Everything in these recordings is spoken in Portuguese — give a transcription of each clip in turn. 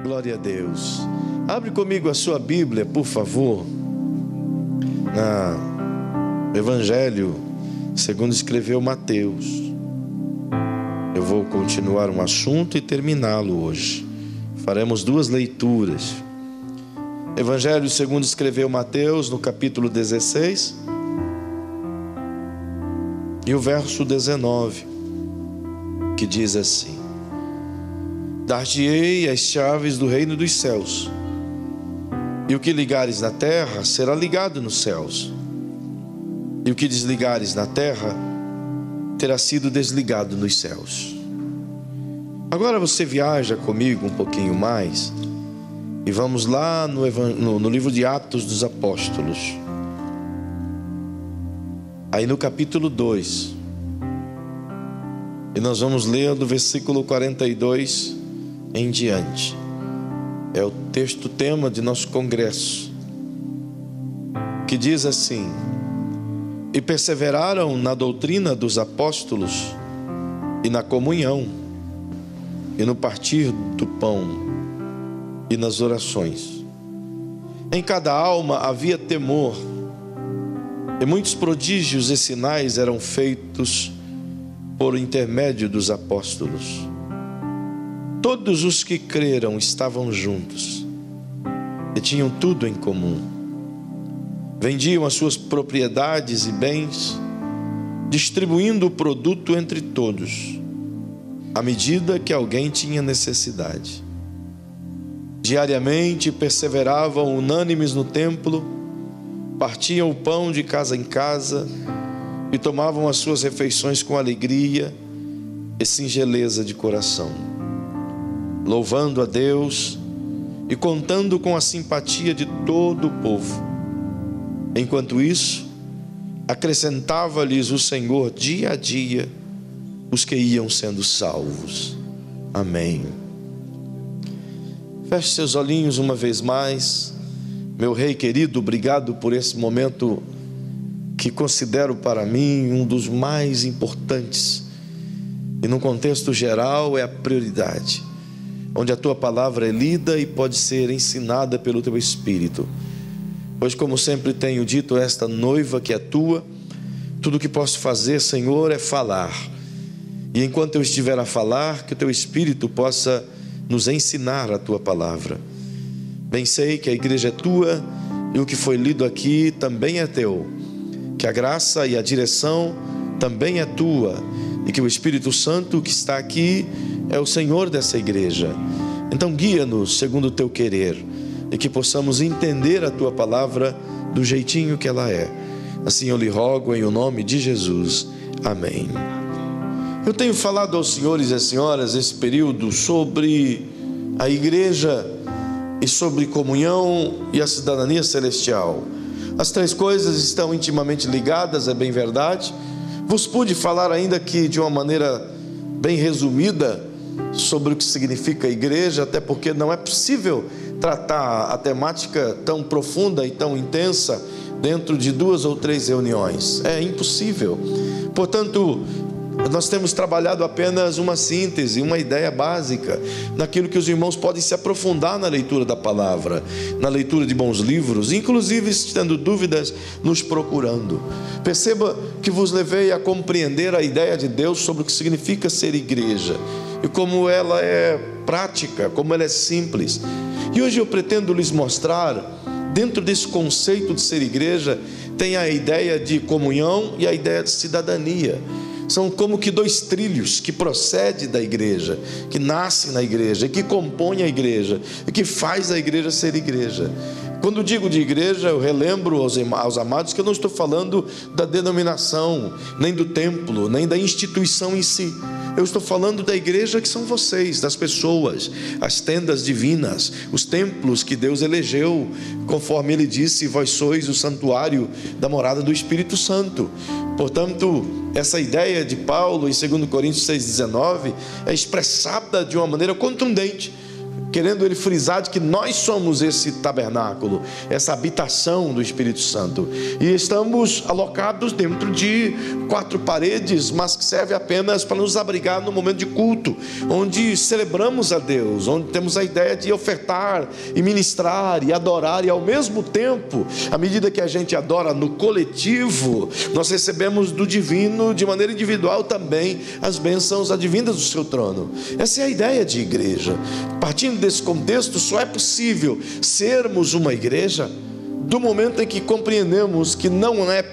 Glória a Deus. Abre comigo a sua Bíblia, por favor, no Evangelho segundo escreveu Mateus. Eu vou continuar um assunto e terminá-lo hoje. Faremos duas leituras. Evangelho segundo escreveu Mateus, no capítulo 16 e o verso 19, que diz assim: Dar-te-ei as chaves do reino dos céus, e o que ligares na terra será ligado nos céus, e o que desligares na terra terá sido desligado nos céus. Agora você viaja comigo um pouquinho mais e vamos lá no livro de Atos dos Apóstolos, aí no capítulo 2, e nós vamos ler do versículo 42 em diante. É o texto tema de nosso congresso, que diz assim: E perseveraram na doutrina dos apóstolos, e na comunhão, e no partir do pão, e nas orações. Em cada alma havia temor, e muitos prodígios e sinais eram feitos por intermédio dos apóstolos. Todos os que creram estavam juntos e tinham tudo em comum. Vendiam as suas propriedades e bens, distribuindo o produto entre todos, à medida que alguém tinha necessidade. Diariamente perseveravam unânimes no templo, partiam o pão de casa em casa e tomavam as suas refeições com alegria e singeleza de coração, louvando a Deus e contando com a simpatia de todo o povo. Enquanto isso, acrescentava-lhes o Senhor dia a dia os que iam sendo salvos. Amém. Feche seus olhinhos uma vez mais. Meu Rei querido, obrigado por esse momento que considero para mim um dos mais importantes, e no contexto geral é a prioridade, onde a tua palavra é lida e pode ser ensinada pelo teu Espírito. Pois, como sempre tenho dito, esta noiva que é tua, tudo que posso fazer, Senhor, é falar. E enquanto eu estiver a falar, que o teu Espírito possa nos ensinar a tua palavra. Bem sei que a igreja é tua e o que foi lido aqui também é teu, que a graça e a direção também é tua, e que o Espírito Santo que está aqui é o Senhor dessa igreja. Então guia-nos segundo o teu querer, e que possamos entender a tua palavra do jeitinho que ela é. Assim eu lhe rogo em o nome de Jesus. Amém. Eu tenho falado aos senhores e às senhoras esse período sobre a igreja e sobre comunhão e a cidadania celestial. As três coisas estão intimamente ligadas, é bem verdade. Vos pude falar ainda que de uma maneira bem resumida sobre o que significa a igreja, até porque não é possível tratar a temática tão profunda e tão intensa dentro de 2 ou 3 reuniões. É impossível. Portanto, nós temos trabalhado apenas uma síntese, uma ideia básica, naquilo que os irmãos podem se aprofundar na leitura da palavra, na leitura de bons livros, inclusive tendo dúvidas, nos procurando. Perceba que vos levei a compreender a ideia de Deus sobre o que significa ser igreja, e como ela é prática, como ela é simples. E hoje eu pretendo lhes mostrar, dentro desse conceito de ser igreja, tem a ideia de comunhão e a ideia de cidadania. São como que 2 trilhos que procedem da igreja, que nascem na igreja, que compõem a igreja, e que faz a igreja ser igreja. Quando digo de igreja, eu relembro aos amados que eu não estou falando da denominação, nem do templo, nem da instituição em si. Eu estou falando da igreja que são vocês, das pessoas, as tendas divinas, os templos que Deus elegeu, conforme Ele disse: vós sois o santuário da morada do Espírito Santo. Portanto, essa ideia de Paulo em 2 Coríntios 6,19 é expressada de uma maneira contundente, querendo ele frisar de que nós somos esse tabernáculo, essa habitação do Espírito Santo, e estamos alocados dentro de 4 paredes, mas que serve apenas para nos abrigar no momento de culto, onde celebramos a Deus, onde temos a ideia de ofertar e ministrar e adorar, e ao mesmo tempo, à medida que a gente adora no coletivo, nós recebemos do divino de maneira individual também as bênçãos advindas do seu trono. Essa é a ideia de igreja. Partindo desse contexto, só é possível sermos uma igreja do momento em que compreendemos que não é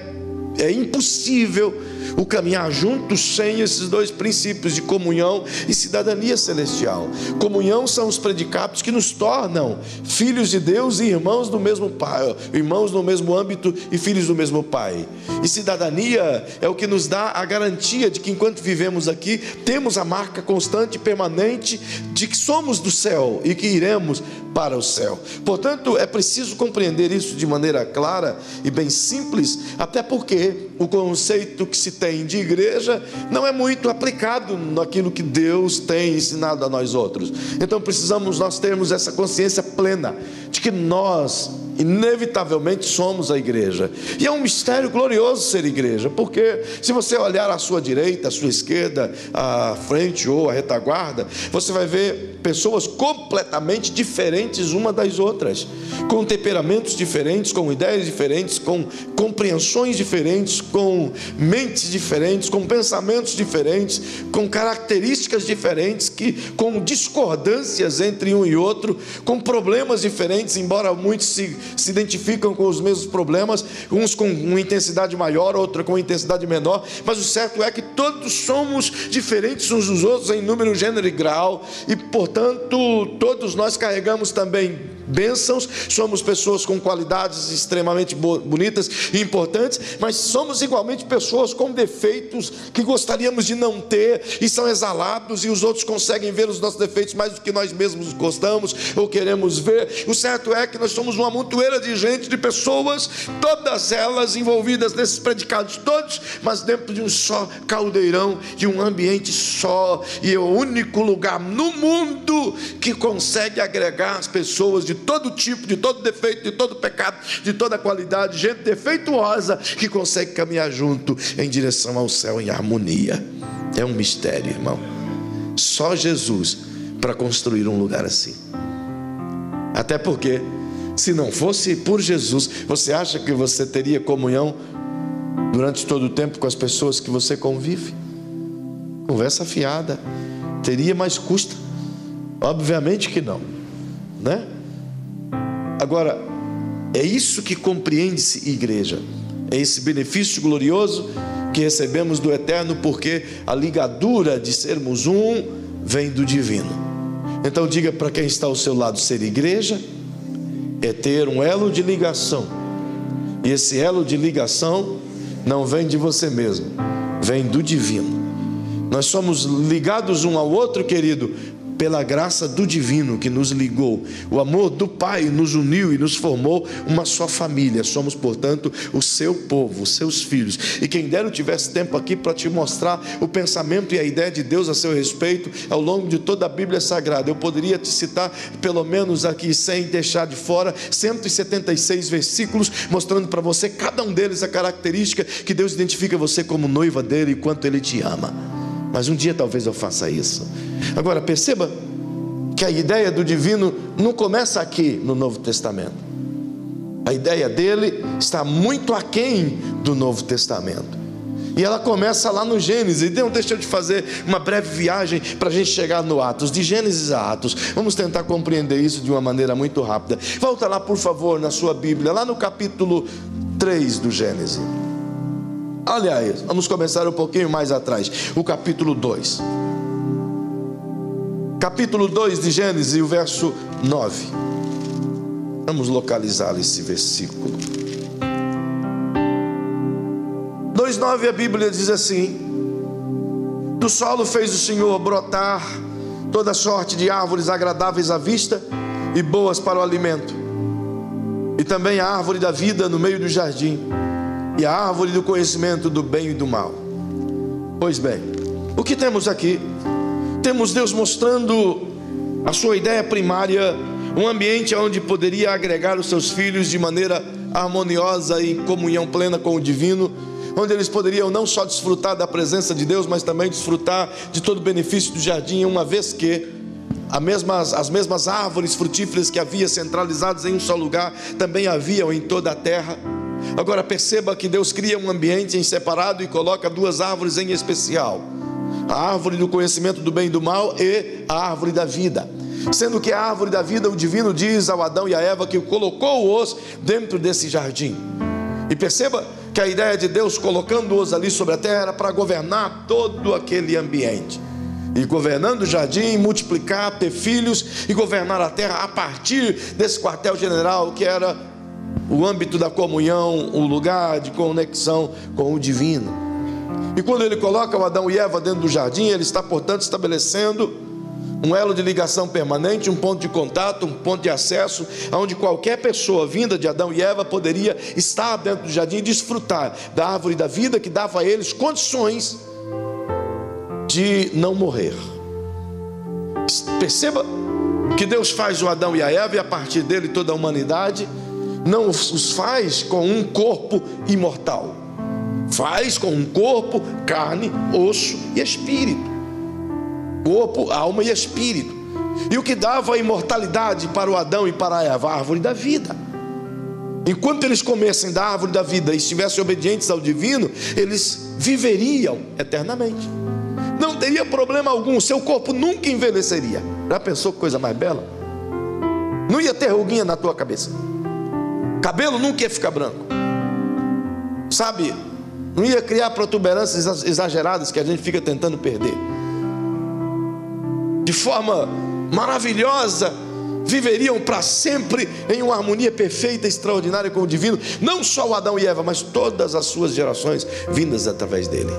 impossível o caminhar juntos sem esses 2 princípios de comunhão e cidadania celestial. Comunhão são os predicados que nos tornam filhos de Deus e irmãos do mesmo Pai, irmãos no mesmo âmbito e filhos do mesmo Pai. E cidadania é o que nos dá a garantia de que enquanto vivemos aqui, temos a marca constante e permanente de que somos do céu e que iremos para o céu. Portanto, é preciso compreender isso de maneira clara e bem simples, até porque o conceito que se tem de igreja não é muito aplicado naquilo que Deus tem ensinado a nós outros. Então precisamos nós termos essa consciência plena de que nós inevitavelmente somos a igreja, e é um mistério glorioso ser igreja, porque se você olhar à sua direita, à sua esquerda, à frente ou à retaguarda, você vai ver pessoas completamente diferentes uma das outras, com temperamentos diferentes, com ideias diferentes, com compreensões diferentes, com mentes diferentes, com pensamentos diferentes, com características diferentes, com discordâncias entre um e outro, com problemas diferentes, embora muitos se identificam com os mesmos problemas, uns com uma intensidade maior, outros com uma intensidade menor, mas o certo é que todos somos diferentes uns dos outros em número, gênero e grau, e portanto todos nós carregamos também bênçãos, somos pessoas com qualidades extremamente bonitas e importantes, mas somos igualmente pessoas com defeitos que gostaríamos de não ter e são exalados, e os outros conseguem ver os nossos defeitos mais do que nós mesmos gostamos ou queremos ver. O certo é que nós somos uma montoeira de gente, de pessoas, todas elas envolvidas nesses predicados todos, mas dentro de um só caldeirão, de um ambiente só, e é o único lugar no mundo que consegue agregar as pessoas de todo tipo, de todo defeito, de todo pecado, de toda qualidade, gente defeituosa que consegue caminhar junto em direção ao céu em harmonia. É um mistério, irmão. Só Jesus para construir um lugar assim. Até porque, se não fosse por Jesus, você acha que você teria comunhão durante todo o tempo com as pessoas que você convive? Conversa fiada. Teria, mas custa. Obviamente que não, né? Agora, é isso que compreende-se igreja. É esse benefício glorioso que recebemos do Eterno, porque a ligadura de sermos um vem do divino. Então diga para quem está ao seu lado: ser igreja é ter um elo de ligação, e esse elo de ligação não vem de você mesmo, vem do divino. Nós somos ligados um ao outro, querido, pela graça do divino que nos ligou. O amor do Pai nos uniu e nos formou uma só família. Somos, portanto, o seu povo, os seus filhos. E quem dera eu tivesse tempo aqui para te mostrar o pensamento e a ideia de Deus a seu respeito ao longo de toda a Bíblia Sagrada. Eu poderia te citar, pelo menos aqui, sem deixar de fora, 176 versículos, mostrando para você, cada um deles, a característica que Deus identifica você como noiva dele e quanto Ele te ama. Mas um dia talvez eu faça isso. Agora perceba que a ideia do divino não começa aqui no Novo Testamento. A ideia dele está muito aquém do Novo Testamento. E ela começa lá no Gênesis. Então deixa eu te fazer uma breve viagem para a gente chegar no Atos. De Gênesis a Atos. Vamos tentar compreender isso de uma maneira muito rápida. Volta lá, por favor, na sua Bíblia, lá no capítulo 3 do Gênesis. Aliás, vamos começar um pouquinho mais atrás, o capítulo 2. Capítulo 2 de Gênesis, o verso 9. Vamos localizar esse versículo. 2:9, a Bíblia diz assim: do solo fez o Senhor brotar toda sorte de árvores agradáveis à vista e boas para o alimento, e também a árvore da vida no meio do jardim, e a árvore do conhecimento do bem e do mal. Pois bem, o que temos aqui? Temos Deus mostrando a sua ideia primária, um ambiente onde poderia agregar os seus filhos de maneira harmoniosa e em comunhão plena com o divino, onde eles poderiam não só desfrutar da presença de Deus, mas também desfrutar de todo o benefício do jardim, uma vez que as mesmas árvores frutíferas que havia centralizadas em um só lugar, também haviam em toda a terra. Agora perceba que Deus cria um ambiente em separado e coloca duas árvores em especial: a árvore do conhecimento do bem e do mal e a árvore da vida. Sendo que a árvore da vida, o divino diz ao Adão e a Eva que colocou-os dentro desse jardim. E perceba que a ideia de Deus colocando-os ali sobre a terra era para governar todo aquele ambiente. E governando o jardim, multiplicar, ter filhos e governar a terra a partir desse quartel-general que era o âmbito da comunhão, o lugar de conexão com o divino. E quando ele coloca o Adão e Eva dentro do jardim, ele está, portanto, estabelecendo um elo de ligação permanente, um ponto de contato, um ponto de acesso, onde qualquer pessoa vinda de Adão e Eva poderia estar dentro do jardim e desfrutar da árvore da vida que dava a eles condições de não morrer. Perceba que Deus faz o Adão e a Eva, e a partir dele toda a humanidade, não os faz com um corpo imortal, faz com um corpo, carne, osso e espírito. Corpo, alma e espírito. E o que dava a imortalidade para o Adão e para a Eva? A árvore da vida. Enquanto eles comessem da árvore da vida e estivessem obedientes ao divino, eles viveriam eternamente. Não teria problema algum, seu corpo nunca envelheceria. Já pensou que coisa mais bela? Não ia ter ruguinha na tua cabeça, cabelo nunca ia ficar branco, sabe? Não ia criar protuberâncias exageradas que a gente fica tentando perder. De forma maravilhosa, viveriam para sempre em uma harmonia perfeita, extraordinária com o divino. Não só o Adão e Eva, mas todas as suas gerações vindas através dele.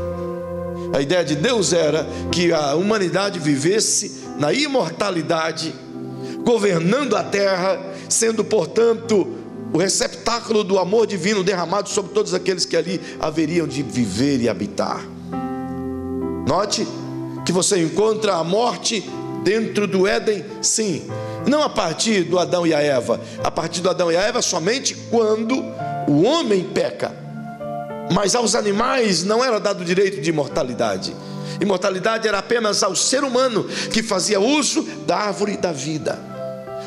A ideia de Deus era que a humanidade vivesse na imortalidade, governando a terra, sendo, portanto, o receptáculo do amor divino derramado sobre todos aqueles que ali haveriam de viver e habitar. Note que você encontra a morte dentro do Éden, sim, não a partir do Adão e a Eva, a partir do Adão e a Eva somente quando o homem peca. Mas aos animais não era dado o direito de imortalidade. Imortalidade era apenas ao ser humano que fazia uso da árvore da vida.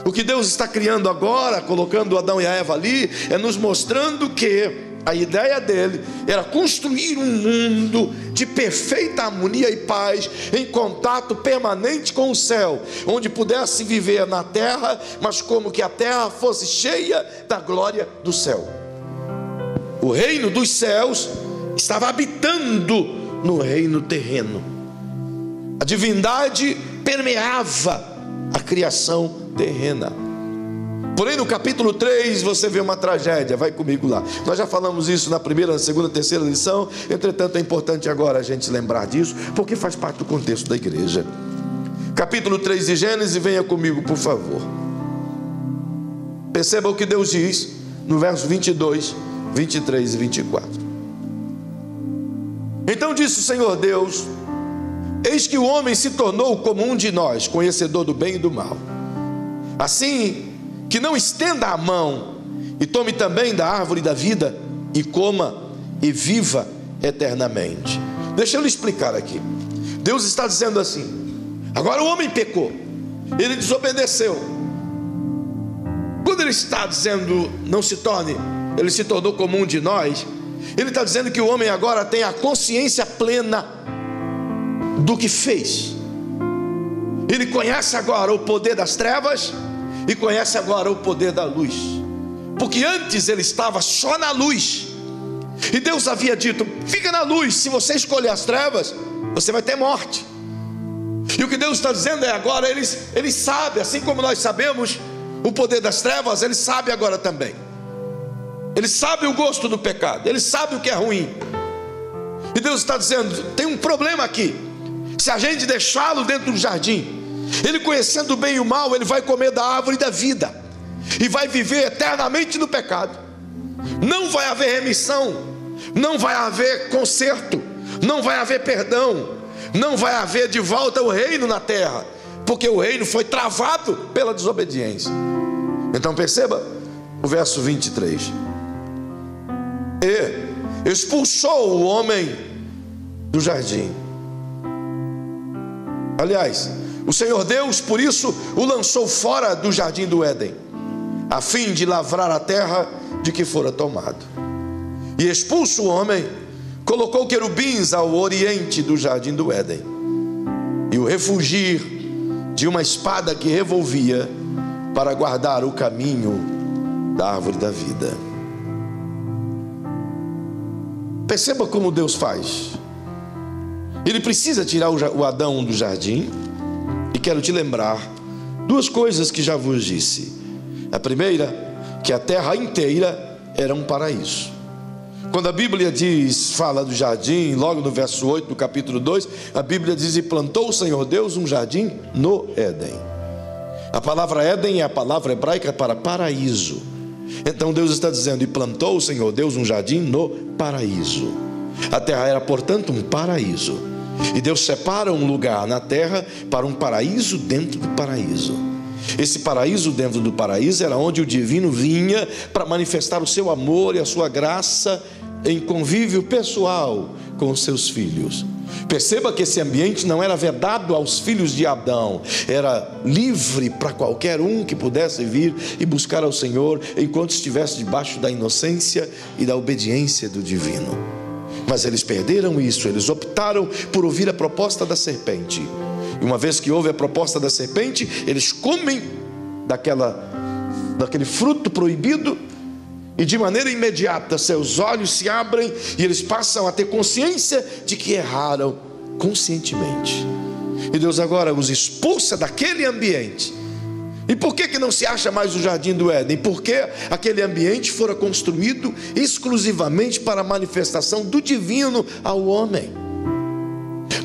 O que Deus está criando agora, colocando Adão e a Eva ali, é nos mostrando que a ideia dele era construir um mundo de perfeita harmonia e paz, em contato permanente com o céu, onde pudesse viver na terra, mas como que a terra fosse cheia da glória do céu. O reino dos céus estava habitando no reino terreno. A divindade permeava a criação terrena. Porém, no capítulo 3, você vê uma tragédia. Vai comigo lá. Nós já falamos isso na primeira, na segunda, terceira lição. Entretanto, é importante agora a gente lembrar disso, porque faz parte do contexto da igreja. Capítulo 3 de Gênesis, venha comigo, por favor. Perceba o que Deus diz no verso 22, 23 e 24. Então disse o Senhor Deus: eis que o homem se tornou como um de nós, conhecedor do bem e do mal. Assim que não estenda a mão e tome também da árvore da vida e coma e viva eternamente. Deixa eu lhe explicar aqui. Deus está dizendo assim: agora o homem pecou, ele desobedeceu. Quando ele está dizendo não se torne, ele se tornou como um de nós, ele está dizendo que o homem agora tem a consciência plena do que fez. Ele conhece agora o poder das trevas e conhece agora o poder da luz, porque antes ele estava só na luz, e Deus havia dito: fica na luz, se você escolher as trevas, você vai ter morte. E o que Deus está dizendo é agora, ele sabe, assim como nós sabemos o poder das trevas, ele sabe agora também. Ele sabe o gosto do pecado, ele sabe o que é ruim. E Deus está dizendo: tem um problema aqui. Se a gente deixá-lo dentro do jardim, ele conhecendo o bem e o mal, ele vai comer da árvore da vida e vai viver eternamente no pecado. Não vai haver remissão, não vai haver conserto, não vai haver perdão, não vai haver de volta o reino na terra. porque o reino foi travado pela desobediência. Então perceba o verso 23. E expulsou o homem do jardim. Aliás, o Senhor Deus, por isso, o lançou fora do jardim do Éden, a fim de lavrar a terra de que fora tomado. E expulso o homem, colocou querubins ao oriente do jardim do Éden, e o refugir de uma espada que revolvia, para guardar o caminho da árvore da vida. Perceba como Deus faz. Ele precisa tirar o Adão do jardim, e quero te lembrar duas coisas que já vos disse. A primeira, que a terra inteira era um paraíso. Quando a Bíblia fala do jardim, logo no verso 8 do capítulo 2, a Bíblia diz: e plantou o Senhor Deus um jardim no Éden. A palavra Éden é a palavra hebraica para paraíso. Então Deus está dizendo: e plantou o Senhor Deus um jardim no paraíso. A terra era, portanto, um paraíso, e Deus separa um lugar na terra para um paraíso dentro do paraíso. Esse paraíso dentro do paraíso era onde o divino vinha para manifestar o seu amor e a sua graça em convívio pessoal com os seus filhos. Perceba que esse ambiente não era vedado aos filhos de Adão, era livre para qualquer um que pudesse vir e buscar ao Senhor enquanto estivesse debaixo da inocência e da obediência do divino. Mas eles perderam isso, eles optaram por ouvir a proposta da serpente. E uma vez que houve a proposta da serpente, eles comem daquele fruto proibido, e de maneira imediata seus olhos se abrem e eles passam a ter consciência de que erraram conscientemente. E Deus agora os expulsa daquele ambiente. E por que não se acha mais o jardim do Éden? Porque aquele ambiente fora construído exclusivamente para a manifestação do divino ao homem.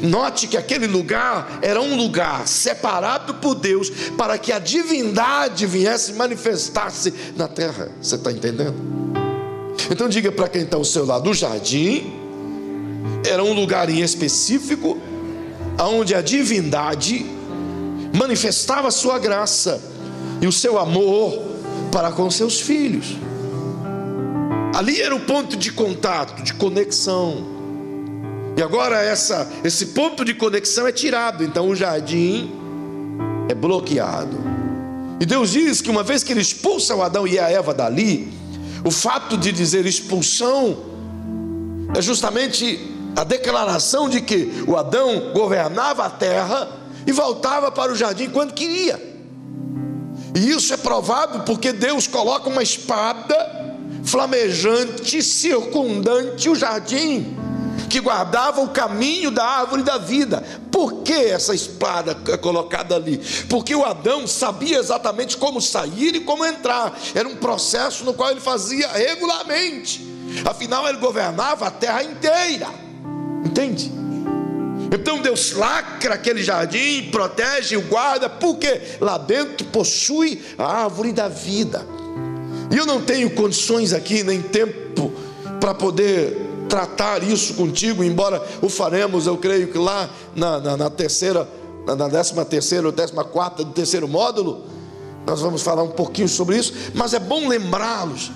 Note que aquele lugar era um lugar separado por Deus para que a divindade viesse manifestar-se na terra. Você está entendendo? Então diga para quem está ao seu lado: o jardim era um lugar em específico onde a divindade manifestava a sua graça e o seu amor para com seus filhos. Ali era o ponto de contato, de conexão. E agora esse ponto de conexão é tirado. Então o jardim é bloqueado. E Deus diz que uma vez que ele expulsa o Adão e a Eva dali, o fato de dizer expulsão é justamente a declaração de que o Adão governava a terra e voltava para o jardim quando queria. E isso é provado porque Deus coloca uma espada flamejante circundante o jardim, que guardava o caminho da árvore da vida. Por que essa espada é colocada ali? Porque o Adão sabia exatamente como sair e como entrar. Era um processo no qual ele fazia regularmente. Afinal, ele governava a terra inteira. Entende? Então Deus lacra aquele jardim, protege e o guarda, porque lá dentro possui a árvore da vida. E eu não tenho condições aqui, nem tempo para poder tratar isso contigo, embora o faremos, eu creio que lá na 13ª ou 14ª do terceiro módulo, nós vamos falar um pouquinho sobre isso. Mas é bom lembrá-los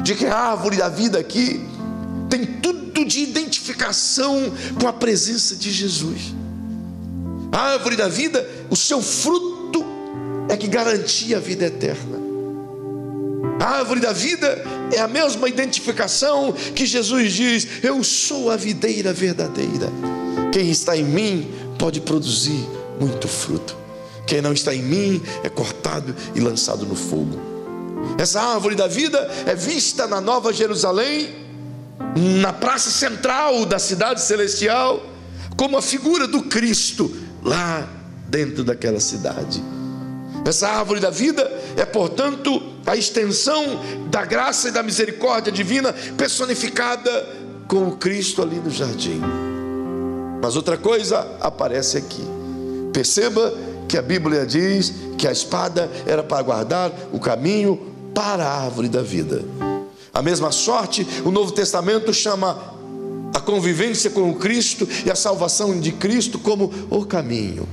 de que a árvore da vida aqui tem tudo de identificação com a presença de Jesus. A árvore da vida, o seu fruto é que garantia a vida eterna. A árvore da vida é a mesma identificação que Jesus diz: eu sou a videira verdadeira. Quem está em mim pode produzir muito fruto. Quem não está em mim é cortado e lançado no fogo. Essa árvore da vida é vista na Nova Jerusalém, na praça central da cidade celestial, como a figura do Cristo lá dentro daquela cidade. Essa árvore da vida é, portanto, a extensão da graça e da misericórdia divina personificada com o Cristo ali no jardim. Mas outra coisa aparece aqui. Perceba que a Bíblia diz que a espada era para guardar o caminho para a árvore da vida. A mesma sorte, o Novo Testamento chama a convivência com o Cristo e a salvação de Cristo como o caminho.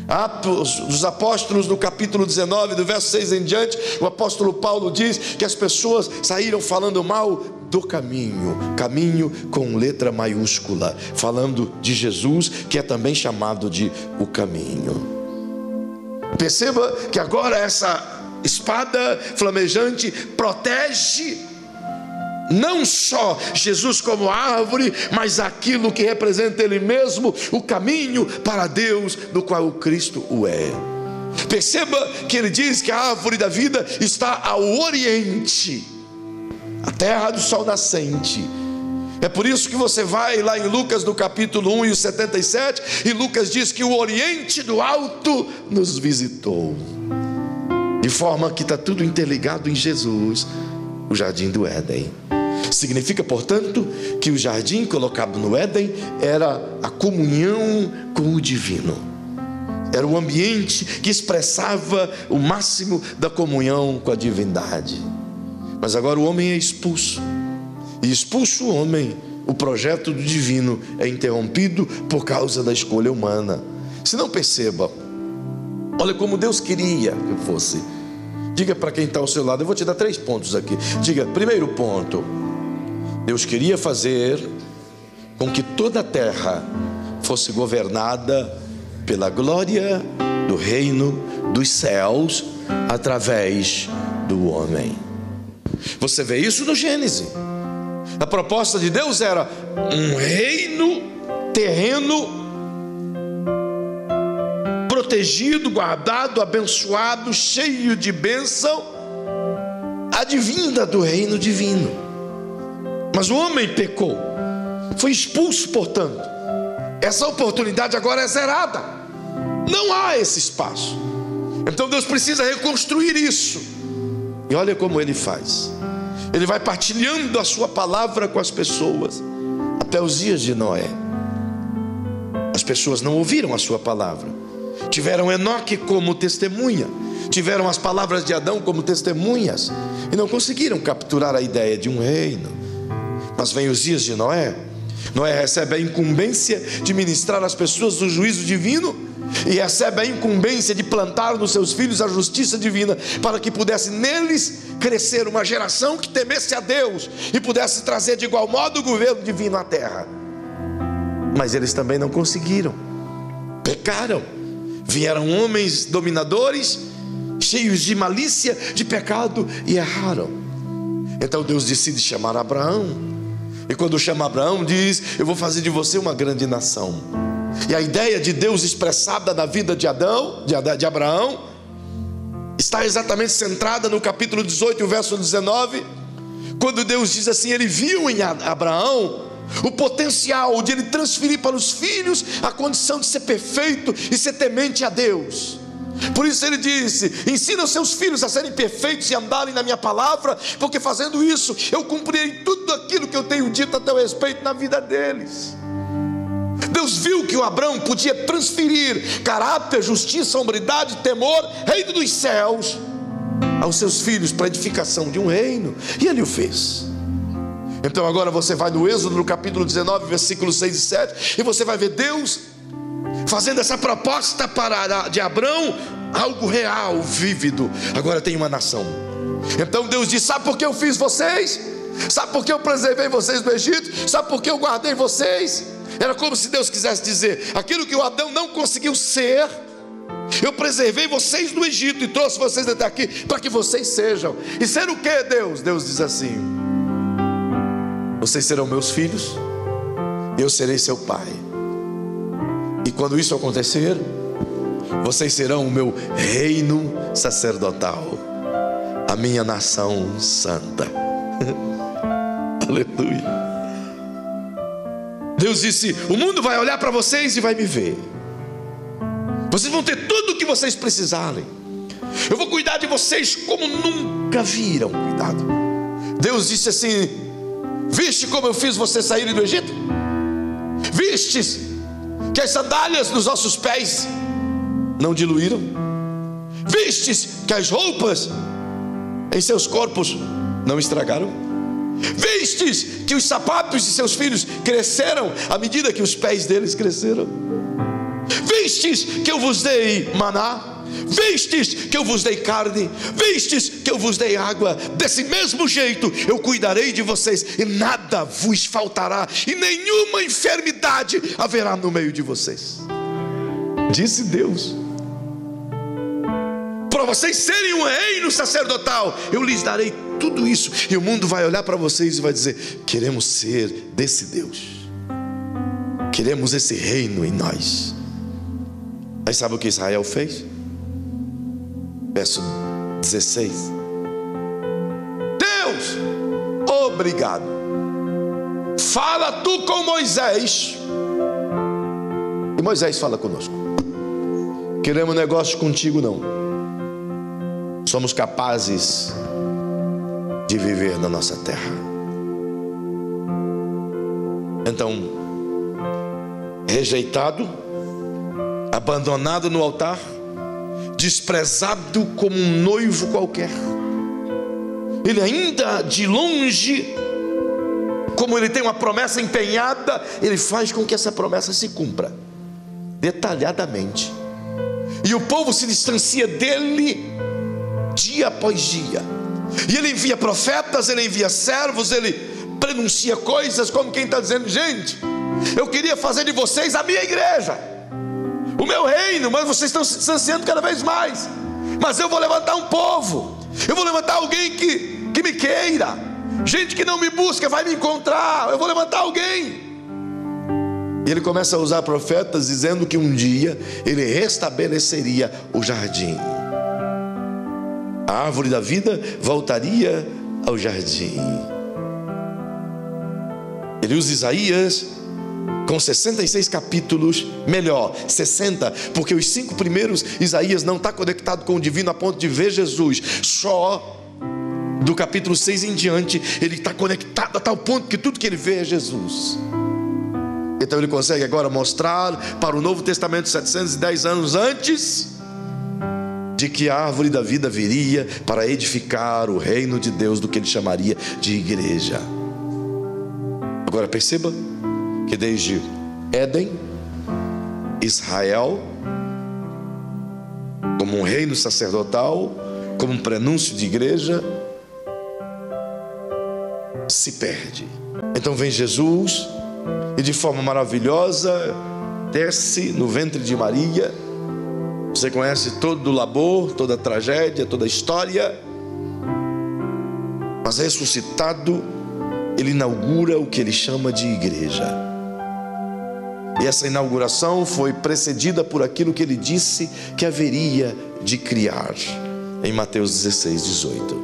Atos dos Apóstolos, no capítulo 19, do verso 6 em diante, o apóstolo Paulo diz que as pessoas saíram falando mal do caminho, caminho com letra maiúscula, falando de Jesus, que é também chamado de o caminho. Perceba que agora essa espada flamejante protege não só Jesus como árvore, mas aquilo que representa Ele mesmo, o caminho para Deus, do qual o Cristo o é. Perceba que ele diz que a árvore da vida está ao oriente, a terra do sol nascente. É por isso que você vai lá em Lucas no capítulo 1 e o 77, e Lucas diz que o oriente do alto nos visitou, de forma que está tudo interligado em Jesus, o jardim do Éden. Significa, portanto, que o jardim colocado no Éden era a comunhão com o divino. Era o ambiente que expressava o máximo da comunhão com a divindade. Mas agora o homem é expulso. E expulso o homem, o projeto do divino é interrompido por causa da escolha humana. Se não perceba, olha como Deus queria que fosse. Diga para quem está ao seu lado, eu vou te dar 3 pontos aqui. Diga, primeiro ponto, Deus queria fazer com que toda a terra fosse governada pela glória do reino dos céus através do homem. Você vê isso no Gênesis. A proposta de Deus era um reino terreno protegido, guardado, abençoado, cheio de bênção, advinda do reino divino. Mas o homem pecou, foi expulso, portanto. Essa oportunidade agora é zerada. Não há esse espaço. Então Deus precisa reconstruir isso. E olha como Ele faz. Ele vai partilhando a sua palavra com as pessoas até os dias de Noé. As pessoas não ouviram a sua palavra. Tiveram Enoque como testemunha, tiveram as palavras de Adão como testemunhas, e não conseguiram capturar a ideia de um reino. Mas vem os dias de Noé. Noé recebe a incumbência de ministrar às pessoas o juízo divino, e recebe a incumbência de plantar nos seus filhos a justiça divina, para que pudesse neles crescer uma geração que temesse a Deus e pudesse trazer de igual modo o governo divino à terra. Mas eles também não conseguiram, pecaram. Vieram homens dominadores, cheios de malícia, de pecado, e erraram. Então Deus decide chamar Abraão. E quando chama Abraão, diz: eu vou fazer de você uma grande nação. E a ideia de Deus expressada na vida de Abraão, está exatamente centrada no capítulo 18, verso 19, quando Deus diz assim: Ele viu em Abraão o potencial de ele transferir para os filhos a condição de ser perfeito e ser temente a Deus. Por isso ele disse: ensina os seus filhos a serem perfeitos e andarem na minha palavra, porque fazendo isso eu cumprirei tudo aquilo que eu tenho dito a teu respeito na vida deles. Deus viu que o Abraão podia transferir caráter, justiça, hombridade, temor, reino dos céus aos seus filhos para a edificação de um reino, e ele o fez. Então agora você vai no Êxodo, no capítulo 19, versículos 6 e 7, e você vai ver Deus fazendo essa proposta de Abraão, algo real, vívido. Agora tem uma nação. Então Deus diz: sabe por que eu fiz vocês? Sabe por que eu preservei vocês do Egito? Sabe por que eu guardei vocês? Era como se Deus quisesse dizer: aquilo que o Adão não conseguiu ser, eu preservei vocês do Egito e trouxe vocês até aqui para que vocês sejam. E ser o que, Deus? Deus diz assim: vocês serão meus filhos, e eu serei seu pai. E quando isso acontecer, vocês serão o meu reino sacerdotal, a minha nação santa. Aleluia. Deus disse: o mundo vai olhar para vocês e vai me ver. Vocês vão ter tudo o que vocês precisarem. Eu vou cuidar de vocês como nunca viram cuidado. Deus disse assim: viste como eu fiz vocês saírem do Egito? Vistes que as sandálias dos vossos pés não diluíram? Vistes que as roupas em seus corpos não estragaram? Vistes que os sapatos de seus filhos cresceram à medida que os pés deles cresceram? Vistes que eu vos dei maná? Vistes que eu vos dei carne? Vistes que eu vos dei água? Desse mesmo jeito eu cuidarei de vocês, e nada vos faltará, e nenhuma enfermidade haverá no meio de vocês. Disse Deus: para vocês serem um reino sacerdotal, eu lhes darei tudo isso. E o mundo vai olhar para vocês e vai dizer: queremos ser desse Deus, queremos esse reino em nós. Aí sabe o que Israel fez? Verso 16: Deus, obrigado, fala tu com Moisés. E Moisés fala conosco: queremos negócio contigo não, somos capazes de viver na nossa terra. Então, rejeitado, abandonado no altar, desprezado como um noivo qualquer, ele ainda de longe, como ele tem uma promessa empenhada, ele faz com que essa promessa se cumpra detalhadamente, e o povo se distancia dele dia após dia, e ele envia profetas, ele envia servos, ele prenuncia coisas como quem está dizendo: gente, eu queria fazer de vocês a minha igreja, o meu reino, mas vocês estão se distanciando cada vez mais. Mas eu vou levantar um povo, eu vou levantar alguém que me queira. Gente que não me busca vai me encontrar, eu vou levantar alguém. E ele começa a usar profetas, dizendo que um dia ele restabeleceria o jardim. A árvore da vida voltaria ao jardim. Ele usa Isaías com 66 capítulos, melhor, 60, porque os 5 primeiros Isaías não está conectado com o divino a ponto de ver Jesus. Só do capítulo 6 em diante ele está conectado a tal ponto que tudo que ele vê é Jesus. Então ele consegue agora mostrar para o Novo Testamento 710 anos antes de que a árvore da vida viria para edificar o reino de Deus, do que ele chamaria de igreja. Agora perceba que desde Éden, Israel, como um reino sacerdotal, como um prenúncio de igreja, se perde. Então vem Jesus e de forma maravilhosa desce no ventre de Maria. Você conhece todo o labor, toda a tragédia, toda a história, mas ressuscitado, ele inaugura o que ele chama de igreja. E essa inauguração foi precedida por aquilo que ele disse que haveria de criar, em Mateus 16, 18.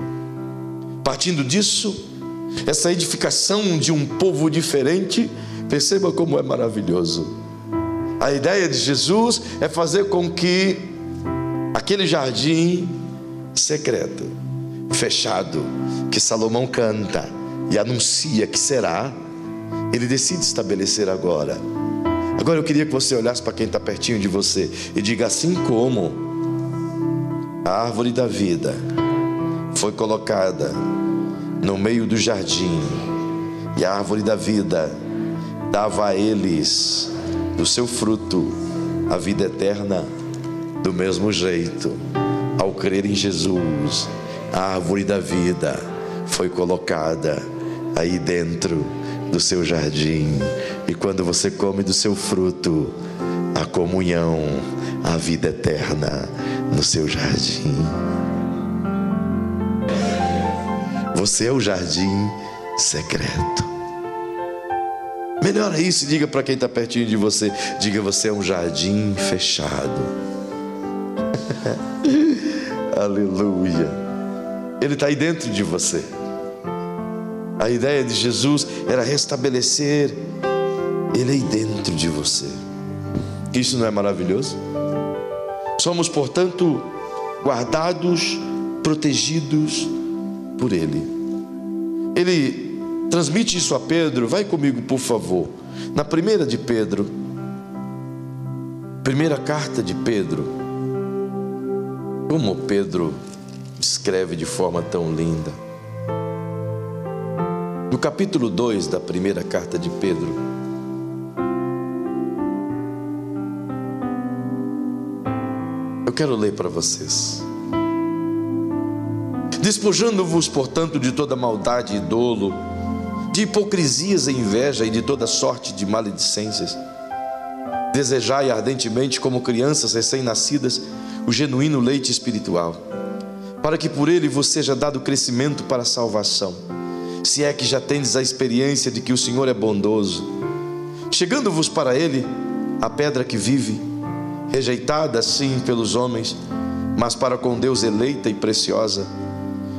Partindo disso, essa edificação de um povo diferente, perceba como é maravilhoso. A ideia de Jesus é fazer com que aquele jardim secreto, fechado, que Salomão canta e anuncia que será, ele decide estabelecer agora. Agora eu queria que você olhasse para quem está pertinho de você e diga: assim como a árvore da vida foi colocada no meio do jardim, e a árvore da vida dava a eles do seu fruto a vida eterna, do mesmo jeito, ao crer em Jesus, a árvore da vida foi colocada aí dentro do seu jardim, e quando você come do seu fruto, a comunhão, a vida eterna no seu jardim. Você é o jardim secreto. Melhora isso e diga para quem está pertinho de você, diga: você é um jardim fechado. Aleluia. Ele está aí dentro de você. A ideia de Jesus era restabelecer ele aí dentro de você. Isso não é maravilhoso? Somos, portanto, guardados, protegidos por ele. Ele transmite isso a Pedro. Vai comigo, por favor, na primeira de Pedro, primeira carta de Pedro. Como Pedro escreve de forma tão linda. No capítulo 2 da primeira carta de Pedro, quero ler para vocês. Despojando-vos, portanto, de toda maldade e dolo, de hipocrisias e inveja e de toda sorte de maledicências, desejai ardentemente, como crianças recém-nascidas, o genuíno leite espiritual, para que por ele vos seja dado crescimento para a salvação, se é que já tendes a experiência de que o Senhor é bondoso. Chegando-vos para ele, a pedra que vive, rejeitada sim pelos homens, mas para com Deus eleita e preciosa.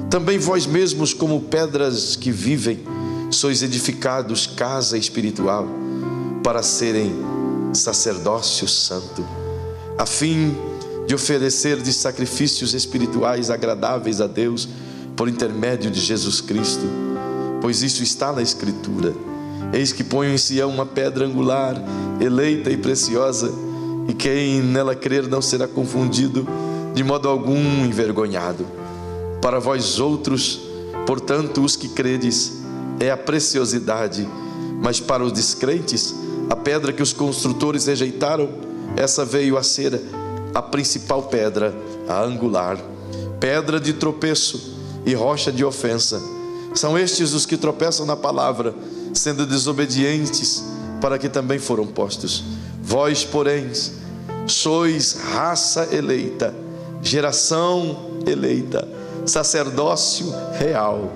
Também vós mesmos, como pedras que vivem, sois edificados casa espiritual, para serem sacerdócio santo, a fim de oferecerdes sacrifícios espirituais agradáveis a Deus, por intermédio de Jesus Cristo. Pois isso está na Escritura: eis que ponho em Sião uma pedra angular, eleita e preciosa, e quem nela crer não será confundido, de modo algum envergonhado. Para vós outros, portanto, os que credes, é a preciosidade, mas para os descrentes, a pedra que os construtores rejeitaram, essa veio a ser a principal pedra, a angular, pedra de tropeço e rocha de ofensa. São estes os que tropeçam na palavra, sendo desobedientes, para que também foram postos. Vós, porém, sois raça eleita, geração eleita, sacerdócio real,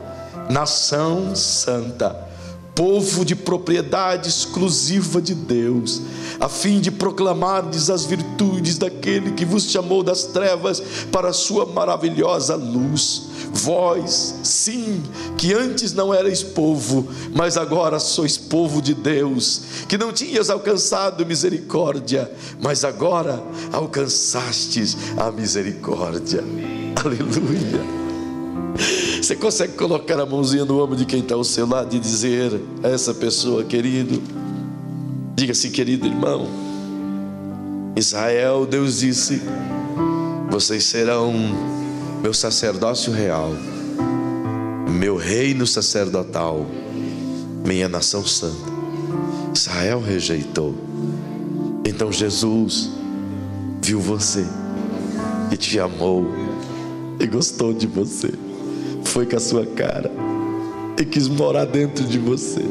nação santa, povo de propriedade exclusiva de Deus, a fim de proclamardes as virtudes daquele que vos chamou das trevas para a sua maravilhosa luz. Vós, sim, que antes não erais povo, mas agora sois povo de Deus, que não tinhas alcançado misericórdia, mas agora alcançastes a misericórdia. Aleluia. Você consegue colocar a mãozinha no ombro de quem está ao seu lado e dizer a essa pessoa: querido, diga assim: querido irmão, Israel, Deus disse: vocês serão meu sacerdócio real, meu reino sacerdotal, minha nação santa. Israel rejeitou, então Jesus viu você e te amou e gostou de você, foi com a sua cara e quis morar dentro de você.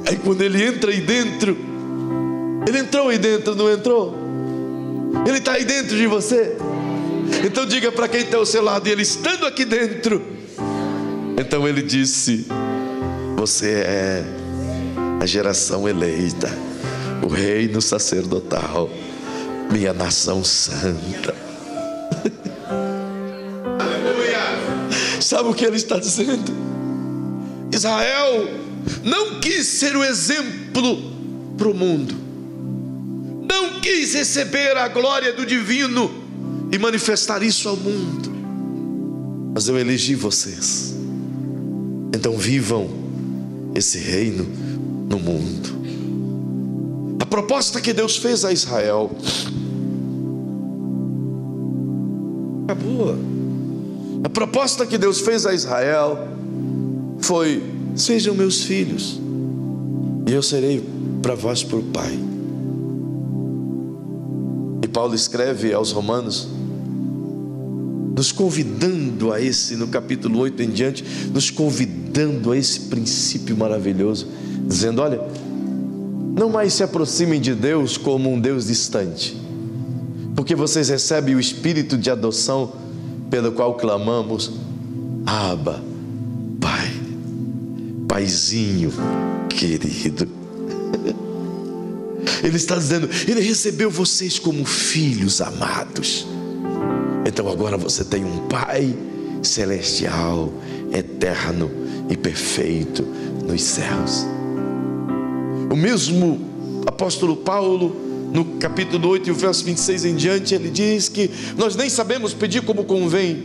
Aí quando ele entra aí dentro, ele entrou aí dentro, não entrou? Ele está aí dentro de você. Então diga para quem está ao seu lado: e ele estando aqui dentro, então ele disse: você é a geração eleita, o reino sacerdotal, minha nação santa. Sabe o que ele está dizendo? Israel não quis ser o exemplo para o mundo, não quis receber a glória do divino e manifestar isso ao mundo, mas eu elegi vocês, então vivam esse reino no mundo. A proposta que Deus fez a Israel acabou. A proposta que Deus fez a Israel foi: sejam meus filhos e eu serei para vós por pai. E Paulo escreve aos Romanos, nos convidando a esse, no capítulo 8 em diante, nos convidando a esse princípio maravilhoso, dizendo: olha, não mais se aproximem de Deus como um Deus distante, porque vocês recebem o espírito de adoção, pelo qual clamamos: Abba, Pai, Paizinho querido. Ele está dizendo: ele recebeu vocês como filhos amados, então agora você tem um Pai celestial, eterno e perfeito nos céus. O mesmo apóstolo Paulo, no capítulo 8 e o verso 26 em diante, ele diz que nós nem sabemos pedir como convém,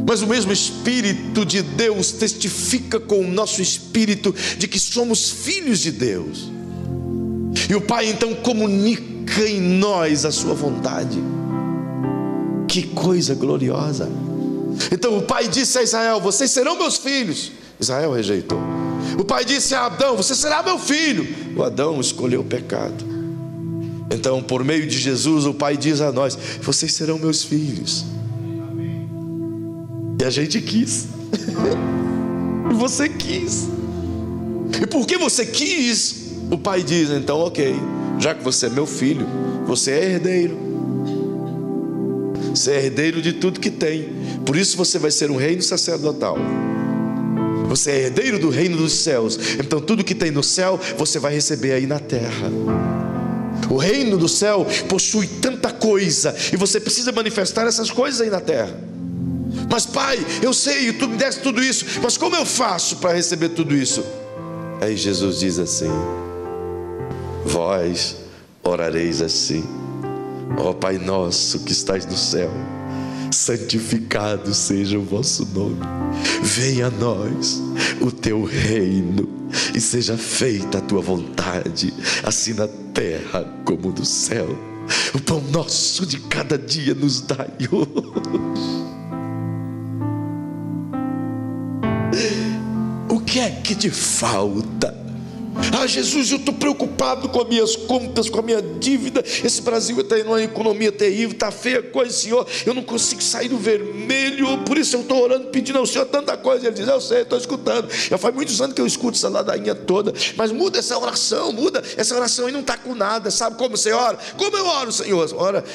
mas o mesmo Espírito de Deus testifica com o nosso espírito de que somos filhos de Deus. E o Pai então comunica em nós a sua vontade. Que coisa gloriosa! Então o Pai disse a Israel: vocês serão meus filhos. Israel rejeitou. O Pai disse a Adão: você será meu filho. O Adão escolheu o pecado. Então, por meio de Jesus, o Pai diz a nós: vocês serão meus filhos. E a gente quis. E você quis. E porque você quis, o Pai diz: então ok, já que você é meu filho, você é herdeiro. Você é herdeiro de tudo que tem. Por isso você vai ser um reino sacerdotal. Você é herdeiro do reino dos céus. Então tudo que tem no céu, você vai receber aí na terra. O reino do céu possui tanta coisa, e você precisa manifestar essas coisas aí na terra. Mas Pai, eu sei, tu me deste tudo isso, mas como eu faço para receber tudo isso? Aí Jesus diz assim: vós orareis assim: ó Pai nosso que estás no céu, santificado seja o vosso nome, venha a nós o teu reino, e seja feita a tua vontade, assim na terra como no céu. O pão nosso de cada dia nos dai hoje. O que é que te falta? Ah, Jesus, eu estou preocupado com as minhas contas, com a minha dívida. Esse Brasil está em uma economia terrível, está feia a coisa, Senhor. Eu não consigo sair do vermelho, por isso eu estou orando, pedindo ao Senhor tanta coisa. Ele diz: eu sei, estou escutando. Já faz muitos anos que eu escuto essa ladainha toda, mas muda essa oração, e não está com nada. Sabe como você ora? Como eu oro, Senhor?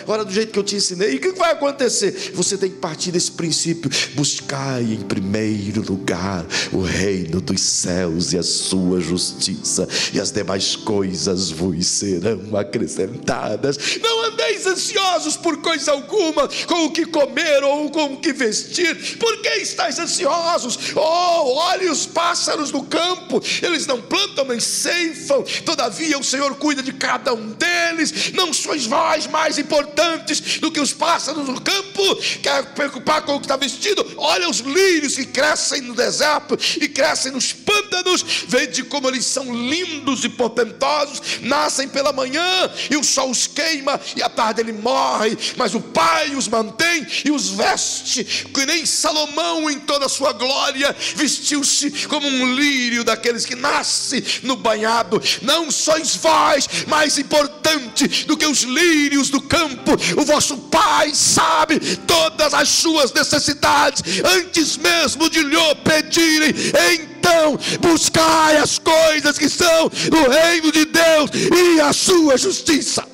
Ora do jeito que eu te ensinei. E o que vai acontecer? Você tem que partir desse princípio: buscai em primeiro lugar o reino dos céus e a sua justiça, e as demais coisas vos serão acrescentadas. Não andeis ansiosos por coisa alguma, com o que comer ou com o que vestir. Por que estáis ansiosos? Oh, olhe os pássaros do campo, eles não plantam nem ceifam, todavia o Senhor cuida de cada um deles. Não sois vós mais importantes do que os pássaros do campo? Quer preocupar com o que está vestido? Olha os lírios que crescem no deserto e crescem nos pântanos, vede como eles são lindos e portentosos, nascem pela manhã e o sol os queima e à tarde ele morre, mas o Pai os mantém e os veste, que nem Salomão em toda a sua glória vestiu-se como um lírio daqueles que nasce no banhado. Não sois vós mais importante do que os lírios do campo? O vosso Pai sabe todas as suas necessidades antes mesmo de lhe pedirem. Então buscai as coisas que são do reino de Deus e a sua justiça.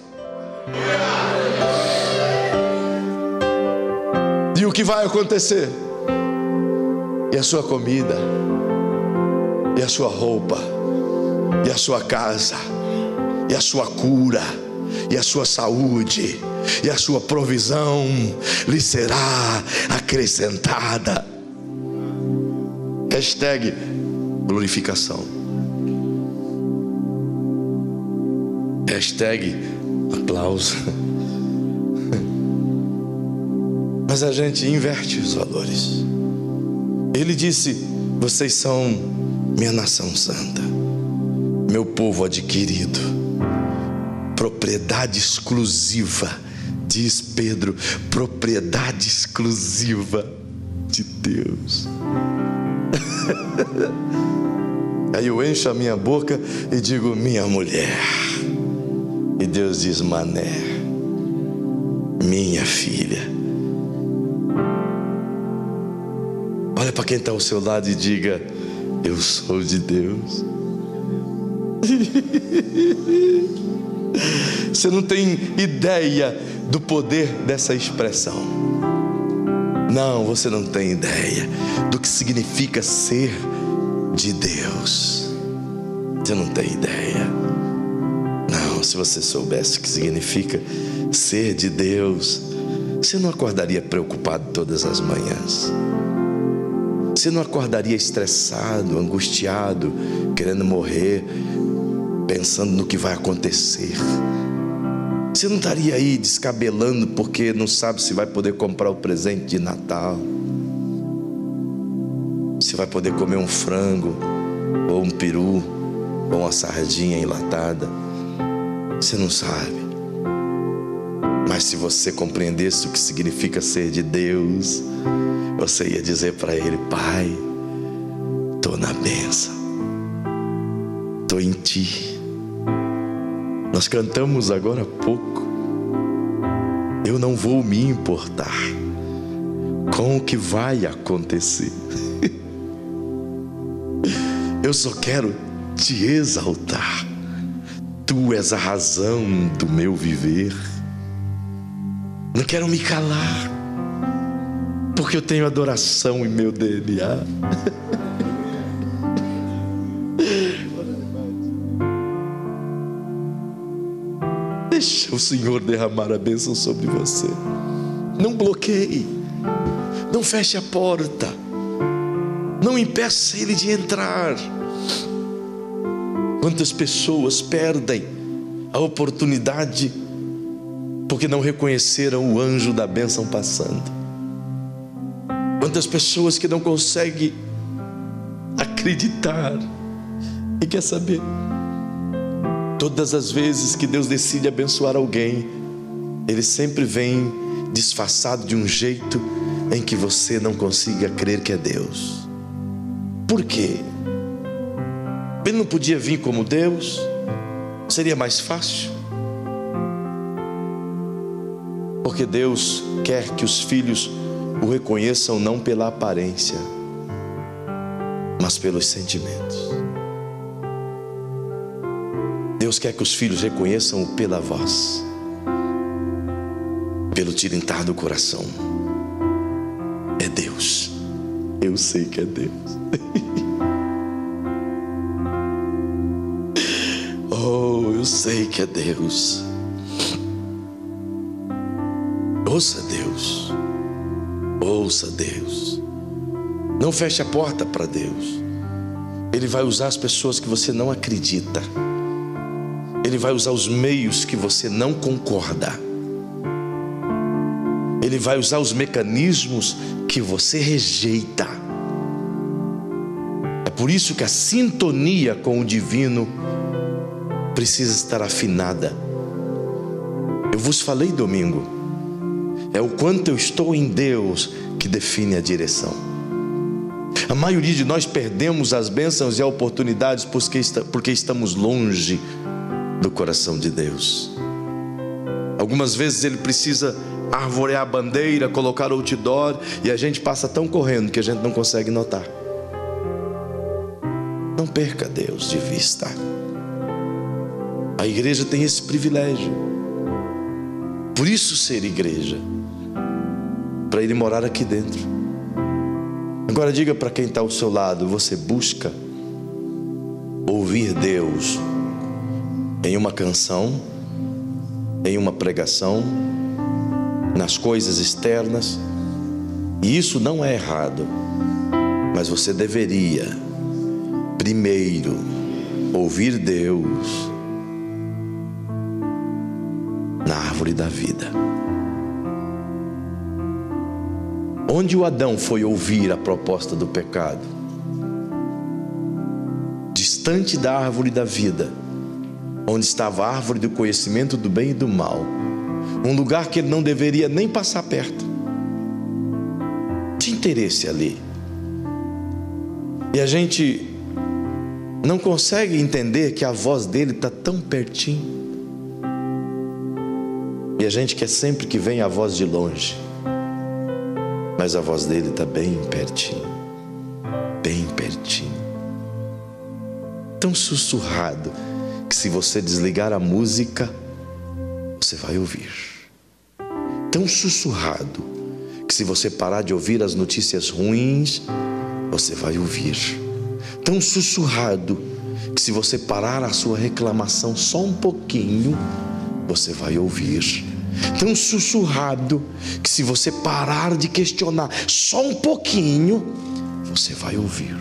E o que vai acontecer? E a sua comida, e a sua roupa, e a sua casa, e a sua cura, e a sua saúde, e a sua provisão lhe será acrescentada. Hashtag glorificação. Hashtag aplauso. Mas a gente inverte os valores. Ele disse: vocês são minha nação santa, meu povo adquirido, propriedade exclusiva, diz Pedro, propriedade exclusiva de Deus. Aí eu encho a minha boca e digo: minha mulher. E Deus diz: Mané, minha filha. Olha para quem está ao seu lado e diga: eu sou de Deus. Você não tem ideia do poder dessa expressão. Não, você não tem ideia do que significa ser de Deus. Você não tem ideia. Não, se você soubesse o que significa ser de Deus, você não acordaria preocupado todas as manhãs. Você não acordaria estressado, angustiado, querendo morrer, pensando no que vai acontecer. Você não estaria aí descabelando porque não sabe se vai poder comprar o presente de Natal, se vai poder comer um frango, ou um peru, ou uma sardinha enlatada. Você não sabe. Mas se você compreendesse o que significa ser de Deus, você ia dizer para Ele: Pai, estou na bênção, estou em Ti, Nós cantamos agora há pouco: eu não vou me importar com o que vai acontecer. Eu só quero te exaltar. Tu és a razão do meu viver. Não quero me calar, porque eu tenho adoração em meu DNA. Deixa o Senhor derramar a bênção sobre você. Não bloqueie, não feche a porta, não impeça Ele de entrar. Quantas pessoas perdem a oportunidade porque não reconheceram o anjo da bênção passando? Quantas pessoas que não conseguem acreditar? E quer saber? Todas as vezes que Deus decide abençoar alguém, Ele sempre vem disfarçado de um jeito em que você não consiga crer que é Deus. Por quê? Ele não podia vir como Deus? Seria mais fácil? Porque Deus quer que os filhos o reconheçam não pela aparência, mas pelos sentimentos. Deus quer que os filhos reconheçam-o pela voz, pelo tilintar do coração. É Deus. Eu sei que é Deus. Oh, eu sei que é Deus. Ouça Deus. Ouça Deus. Não feche a porta para Deus. Ele vai usar as pessoas que você não acredita. Ele vai usar os meios que você não concorda. Ele vai usar os mecanismos que você rejeita. É por isso que a sintonia com o divino precisa estar afinada. Eu vos falei domingo, é o quanto eu estou em Deus que define a direção. A maioria de nós perdemos as bênçãos e as oportunidades porque estamos longe do coração de Deus. Algumas vezes Ele precisa arvorear a bandeira, colocar outdoor, e a gente passa tão correndo que a gente não consegue notar. Não perca Deus de vista. A igreja tem esse privilégio. Por isso ser igreja, para Ele morar aqui dentro. Agora diga para quem está ao seu lado: você busca ouvir Deus em uma canção, em uma pregação, nas coisas externas? E isso não é errado, mas você deveria primeiro ouvir Deus na árvore da vida. Onde o Adão foi ouvir a proposta do pecado? Distante da árvore da vida, onde estava a árvore do conhecimento do bem e do mal, um lugar que ele não deveria nem passar perto. Tinha interesse ali. E a gente não consegue entender que a voz dele está tão pertinho. E a gente quer sempre que venha a voz de longe, mas a voz dele está bem pertinho, bem pertinho. Tão sussurrado que se você desligar a música, você vai ouvir. Tão sussurrado que se você parar de ouvir as notícias ruins, você vai ouvir. Tão sussurrado que se você parar a sua reclamação só um pouquinho, você vai ouvir. Tão sussurrado que se você parar de questionar só um pouquinho, você vai ouvir.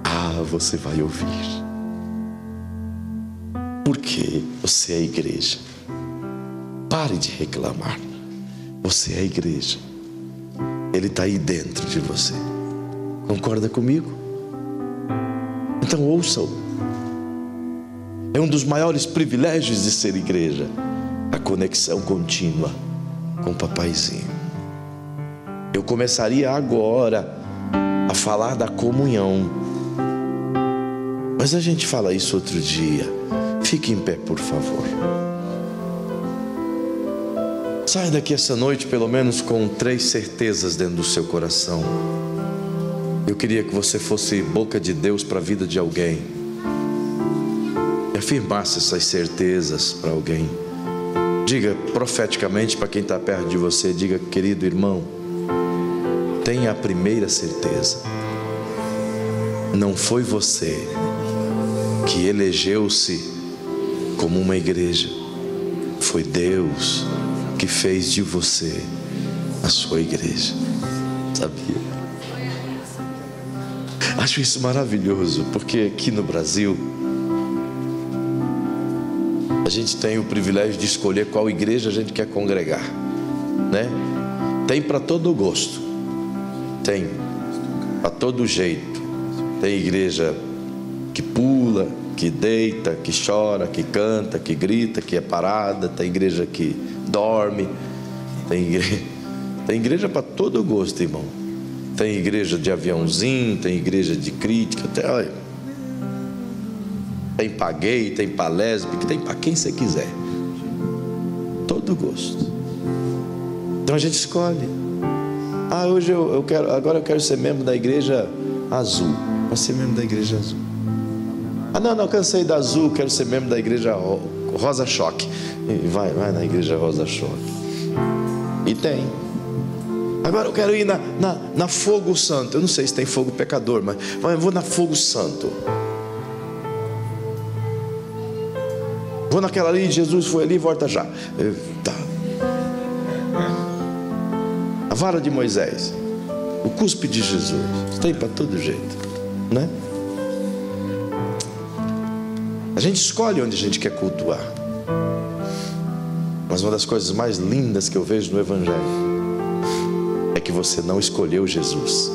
Ah, você vai ouvir. Porque você é a igreja. Pare de reclamar. Você é a igreja. Ele está aí dentro de você. Concorda comigo? Então ouça-o. É um dos maiores privilégios de ser igreja, a conexão contínua com o papaizinho. Eu começaria agora a falar da comunhão, mas a gente fala isso outro dia. Fique em pé, por favor. Saia daqui essa noite pelo menos com 3 certezas dentro do seu coração. Eu queria que você fosse boca de Deus para a vida de alguém e afirmasse essas certezas para alguém. Diga profeticamente para quem está perto de você, diga: querido irmão, tenha a primeira certeza, não foi você que elegeu-se como uma igreja, foi Deus que fez de você a sua igreja. Sabia? Acho isso maravilhoso, porque aqui no Brasil a gente tem o privilégio de escolher qual igreja a gente quer congregar, né? Tem para todo gosto, tem para todo jeito. Tem igreja que pula, que deita, que chora, que canta, que grita, que é parada. Tem igreja que dorme. Tem igreja para todo gosto, irmão. Tem igreja de aviãozinho, tem igreja de crítica, tem para gay, tem para lésbica, tem para quem você quiser. Todo gosto. Então a gente escolhe. Hoje agora eu quero ser membro da igreja azul. Para ser membro da igreja azul. Não, cansei da azul, quero ser membro da igreja rosa choque. Vai na igreja rosa choque. E tem. Agora eu quero ir na fogo santo. Eu não sei se tem fogo pecador, mas eu vou na fogo santo. Vou naquela ali, Jesus foi ali, volta já. Tá. A vara de Moisés, o cuspe de Jesus, tem para todo jeito, né? A gente escolhe onde a gente quer cultuar. Mas uma das coisas mais lindas que eu vejo no Evangelho é que você não escolheu Jesus.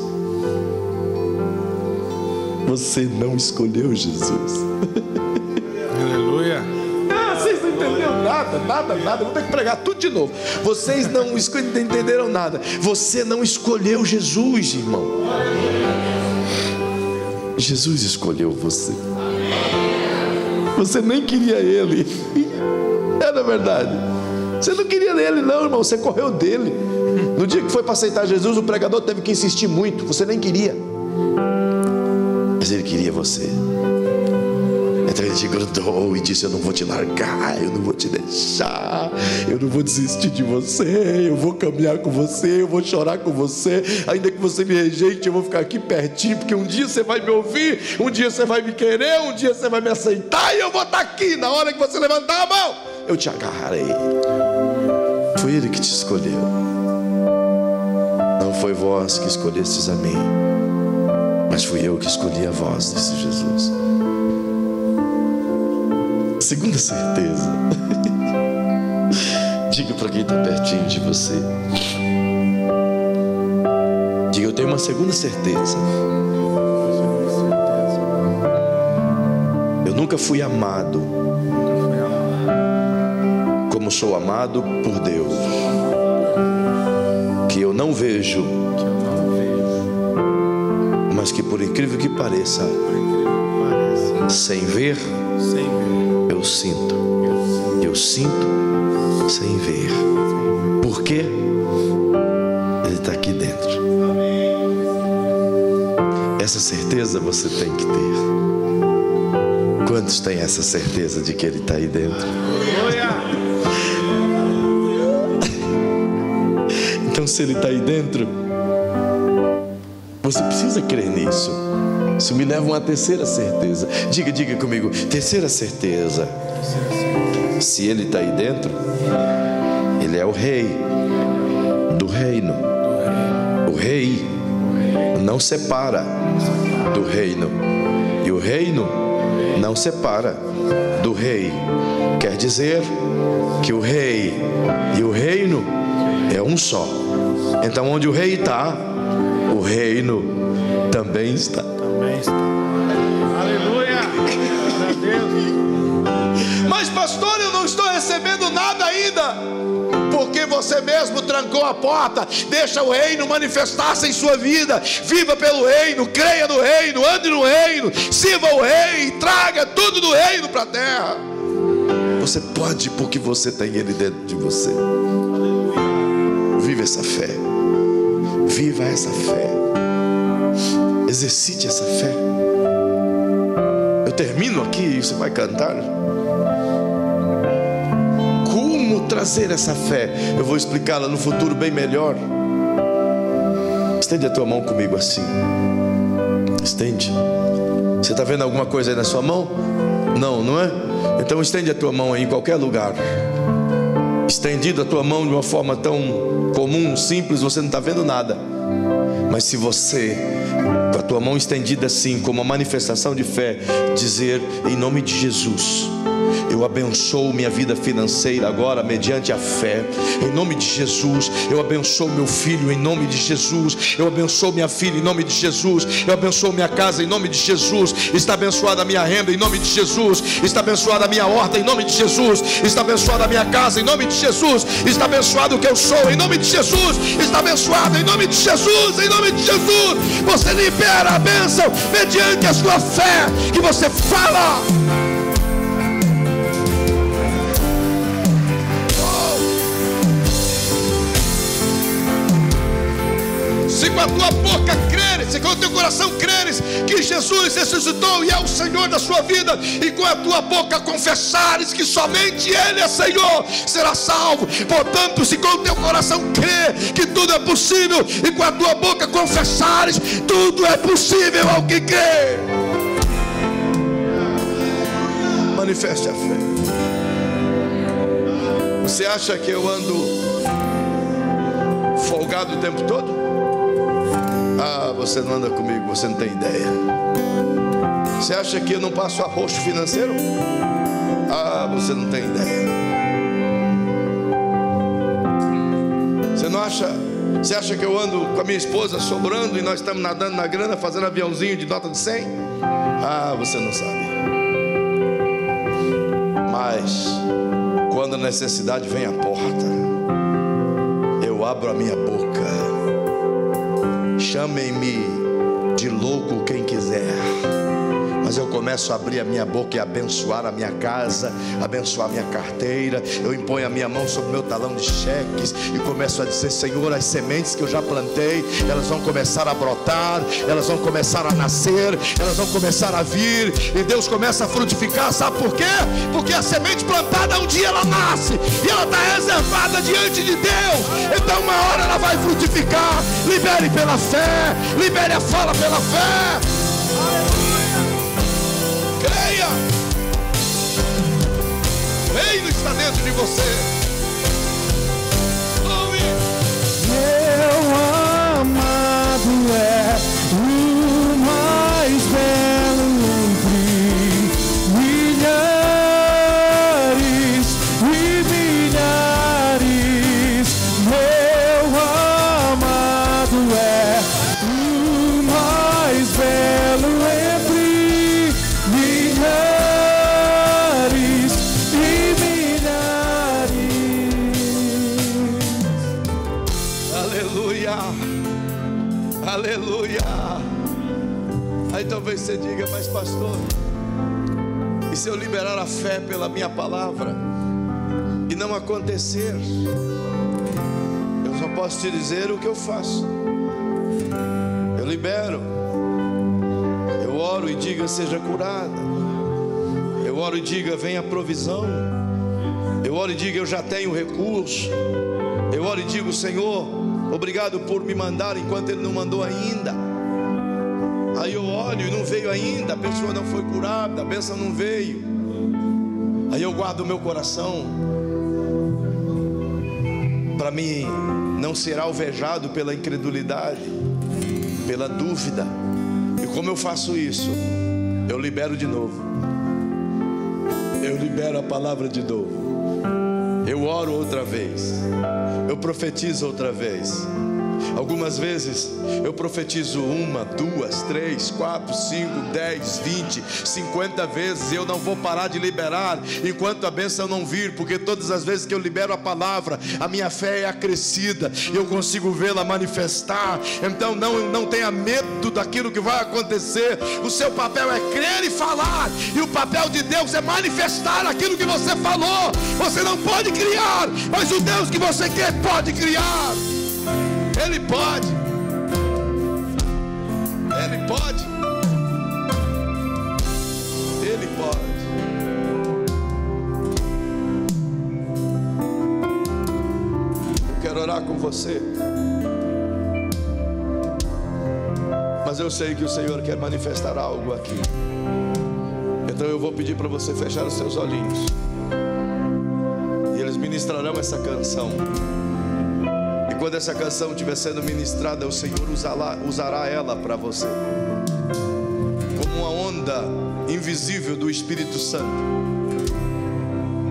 Você não escolheu Jesus. Aleluia. Vocês não entenderam nada. Vou ter que pregar tudo de novo. Vocês não entenderam nada. Você não escolheu Jesus, irmão. Jesus escolheu você. Você nem queria Ele. É na verdade. Você não queria Ele não, irmão. Você correu dele. No dia que foi para aceitar Jesus, o pregador teve que insistir muito. Você nem queria, mas Ele queria você. Então Ele te grudou e disse: eu não vou te largar, eu não vou te deixar, eu não vou desistir de você, eu vou caminhar com você, eu vou chorar com você, ainda que você me rejeite, eu vou ficar aqui pertinho, porque um dia você vai me ouvir, um dia você vai me querer, um dia você vai me aceitar, e eu vou estar aqui. Na hora que você levantar a mão, eu te agarrarei. Foi Ele que te escolheu. Não foi vós que escolhestes a mim, mas fui eu que escolhi a vós, disse Jesus. Segunda certeza. Diga para quem está pertinho de você. Diga: eu tenho uma segunda certeza. Eu nunca fui amado como sou amado por Deus. Que eu não vejo, mas que por incrível que pareça, sem ver, eu sinto sem ver. Por quê? Ele está aqui dentro. Essa certeza você tem que ter. Quantos têm essa certeza de que Ele está aí dentro? Então, se Ele está aí dentro, você precisa crer nisso. Isso me leva a uma terceira certeza. Diga comigo: terceira certeza. Se Ele está aí dentro, Ele é o rei do reino. O rei não separa do reino, e o reino não separa do rei. Quer dizer que o rei e o reino é um só. Então, onde o rei está, o reino também está. Aleluia. Glória a Deus. Mas pastor, eu não estou recebendo nada ainda. Porque você mesmo trancou a porta. Deixa o reino manifestar-se em sua vida. Viva pelo reino, creia no reino, ande no reino, sirva o rei, traga tudo do reino para a terra. Você pode porque você tem Ele dentro de você. Viva essa fé. Viva essa fé. Exercite essa fé. Eu termino aqui e você vai cantar. Como trazer essa fé? Eu vou explicá-la no futuro bem melhor. Estende a tua mão comigo assim. Estende. Você está vendo alguma coisa aí na sua mão? Não, não é? Então estende a tua mão aí em qualquer lugar. Estendido a tua mão de uma forma tão comum, simples, você não está vendo nada. Mas se você, com a tua mão estendida assim, como uma manifestação de fé, dizer em nome de Jesus: eu abençoo minha vida financeira agora mediante a fé. Em nome de Jesus. Eu abençoo meu filho em nome de Jesus. Eu abençoo minha filha em nome de Jesus. Eu abençoo minha casa em nome de Jesus. Está abençoada a minha renda em nome de Jesus. Está abençoada a minha horta em nome de Jesus. Está abençoada a minha casa em nome de Jesus. Está abençoado o que eu sou em nome de Jesus. Está abençoado em nome de Jesus. Em nome de Jesus. Você libera a bênção mediante a sua fé que você fala. Se com a tua boca creres, se com o teu coração creres que Jesus ressuscitou e é o Senhor da sua vida, e com a tua boca confessares que somente Ele é Senhor, será salvo. Portanto, se com o teu coração crer que tudo é possível, e com a tua boca confessares, tudo é possível ao que crê. Manifeste a fé. Você acha que eu ando folgado o tempo todo? Ah, você não anda comigo, você não tem ideia. Você acha que eu não passo arroxo financeiro? Ah, você não tem ideia. Você não acha? Você acha que eu ando com a minha esposa sobrando e nós estamos nadando na grana, fazendo aviãozinho de nota de 100? Ah, você não sabe. Mas quando a necessidade vem à porta, eu abro a minha boca. Chamem-me de louco quem quiser, mas eu começo a abrir a minha boca e abençoar a minha casa, abençoar a minha carteira. Eu imponho a minha mão sobre o meu talão de cheques e começo a dizer: Senhor, as sementes que eu já plantei, elas vão começar a brotar, elas vão começar a nascer, elas vão começar a vir, e Deus começa a frutificar. Sabe por quê? Porque a semente plantada um dia ela nasce e ela está reservada diante de Deus. Então uma hora ela vai frutificar. Libere pela fé, libere a fala pela fé. Creia. O reino está dentro de você. Ouve. Meu amado é o mais belo entre milhares e milhares. Meu amado é o mais belo entre milhares e milhares. Aleluia. Aleluia. Aí talvez você diga: mas pastor, e se eu liberar a fé pela minha palavra e não acontecer? Eu só posso te dizer o que eu faço. Eu libero. Eu oro e diga: seja curada. Eu oro e diga: venha a provisão. Eu oro e diga: eu já tenho recurso. Eu oro e digo: Senhor, obrigado por me mandar enquanto Ele não mandou ainda. Aí eu olho e não veio ainda, a pessoa não foi curada, a bênção não veio. Aí eu guardo o meu coração para mim não ser alvejado pela incredulidade, pela dúvida. E como eu faço isso? Eu libero de novo. Eu libero a palavra de novo. Eu oro outra vez. Eu profetizo outra vez. Alguns Algumas vezes eu profetizo 1, 2, 3, 4, 5, 10, 20, 50 vezes, e eu não vou parar de liberar enquanto a bênção não vir, porque todas as vezes que eu libero a palavra, a minha fé é acrescida e eu consigo vê-la manifestar. Então não tenha medo daquilo que vai acontecer. O seu papel é crer e falar, e o papel de Deus é manifestar aquilo que você falou. Você não pode criar, mas o Deus que você quer pode criar. Ele pode. Ele pode. Ele pode. Eu quero orar com você, mas eu sei que o Senhor quer manifestar algo aqui. Então eu vou pedir para você fechar os seus olhinhos, e eles ministrarão essa canção. E quando essa canção estiver sendo ministrada, o Senhor usará ela para você como uma onda invisível do Espírito Santo.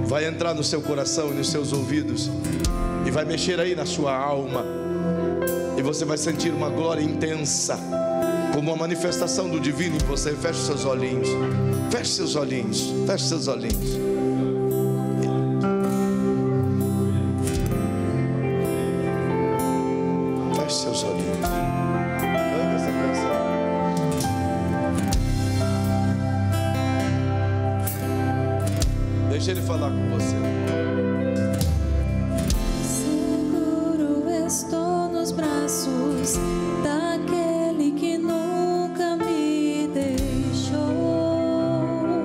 Vai entrar no seu coração e nos seus ouvidos, e vai mexer aí na sua alma, e você vai sentir uma glória intensa, como uma manifestação do divino em você. Feche seus olhinhos. Feche seus olhinhos. Feche seus olhinhos. Feche seus olhinhos. Canta essa canção. Deixa ele falar com você. Seguro estou nos braços daquele que nunca me deixou.